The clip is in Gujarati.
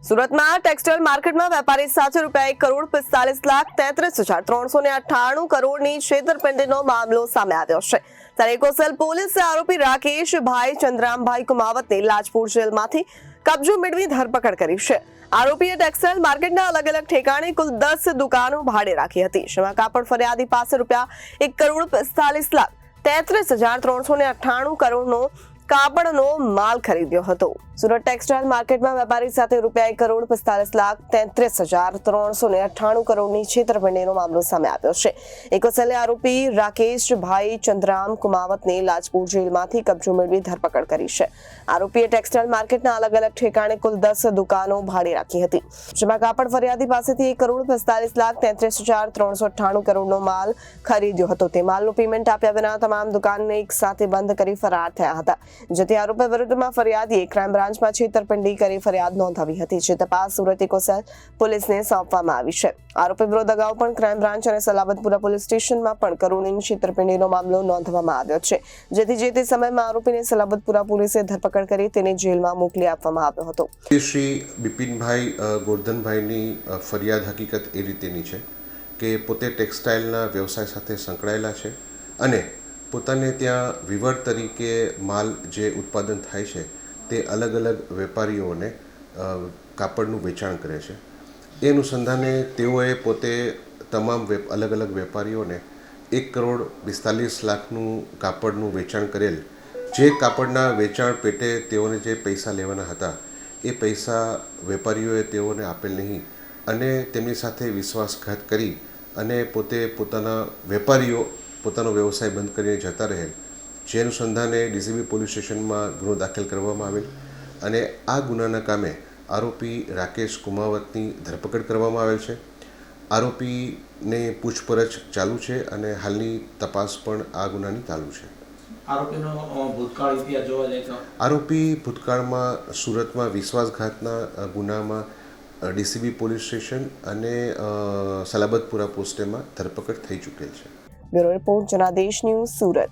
સુરતમાં ટેક્સટાઇલ માર્કેટમાં વેપારી સાથે ₹1,45,33,398 કરોડની છેતરપિંડીનો મામલો સામે આવ્યો છે। ત્યારે એકોસેલ પોલીસે આરોપી રાકેશભાઈ ચંદ્રામભાઈ કુમાવતની લાજપુર જેલમાંથી કબજો મેળવી ધરપકડ કરી છે। આરોપીએ ટેક્સટાઇલ માર્કેટના અલગ અલગ ઠેકાણે કુલ 10 દુકાનો ભાડે રાખી હતી, જેમાં કાપડ ફરિયાદી પાસે ₹1,45,33,398 કરોડનો કાપડનો માલ ખરીદ્યો હતો। સુરત ટેક્સટાઇલ માર્કેટમાં વેપારી સાથે ₹1,45,33,398 કરોડની છેતરપિંડીનો મામલો સામે આવ્યો છે। એકોસેલે આરોપી રાકેશભાઈ ચંદ્રામ કુમાવતની લાજપુર જેલમાંથી કબજો મેળવી ધરપકડ કરી છે। આરોપીએ ટેક્સટાઇલ માર્કેટના અલગ અલગ ઠેકાણે કુલ 10 દુકાનો ભાડે રાખી હતી, જેમાં કાપડ ફરિયાદી પાસેથી ₹1,45,33,398 કરોડનો માલ ખરીદ્યો હતો। તે માલનું પેમેન્ટ આપ્યા વિના તમામ દુકાનને એક સાથે બંધ કરી ફરાર થયા હતા, જેથી આરોપી વિરુદ્ધમાં ફરિયાદીએ ક્રાઇમ બ્રાન્ચમાં છેતરપિંડી કરી ફરિયાદ નોંધાવી હતી, જે તપાસ સુરત એકોસેલ પોલીસને સોંપવામાં આવી છે। આરોપી વિરુદ્ધ અગાઉ પણ ક્રાઇમ બ્રાન્ચ અને સલાબતપુરા પોલીસ સ્ટેશનમાં પણ કરોડની છેતરપિંડીનો મામલો નોંધવામાં આવ્યો છે, જેથી જે તે સમયમાં આરોપીને સલાબતપુરા પોલીસે ધરપકડ કરી તેને જેલમાં મોકલી આપવામાં આવ્યો હતો। શ્રી બિપિનભાઈ ગોરધનભાઈની ફરિયાદ હકીકત એ રીતેની છે કે પોતે ટેક્સટાઇલના વ્યવસાય સાથે સંકળાયેલા છે અને પોતાને ત્યાં વિવર તરીકે માલ જે ઉત્પાદન થાય છે તે અલગ અલગ વેપારીઓને કાપડનું વેચાણ કરે છે। એ અનુસંધાને તેઓએ પોતે તમામ અલગ અલગ વેપારીઓને 1,45,00,000નું કાપડનું વેચાણ કરેલ, જે કાપડના વેચાણ પેટે તેઓને જે પૈસા લેવાના હતા એ પૈસા વેપારીઓએ તેઓને આપેલ નહીં અને તેમની સાથે વિશ્વાસઘાત કરી અને પોતે પોતાનો વ્યવસાય બંધ કરીને જતા રહેલ, જે અનુસંધાને ડીસીબી પોલીસ સ્ટેશનમાં ગુનો દાખલ કરવામાં આવેલ અને આ ગુનાના કામે આરોપી રાકેશ કુમાવતની ધરપકડ કરવામાં આવેલ છે। આરોપીને પૂછપરછ ચાલુ છે અને હાલની તપાસ પણ આ ગુનાની ચાલુ છે। આરોપીનો ભૂતકાળ ઇતિહાસ જોવા જાય તો આરોપી ભૂતકાળમાં સુરતમાં વિશ્વાસઘાતના ગુનામાં ડીસીબી પોલીસ સ્ટેશન અને સલાબતપુરા પોસ્ટેમાં ધરપકડ થઈ ચૂકેલ છે। Bureau report Janadesh news, Surat.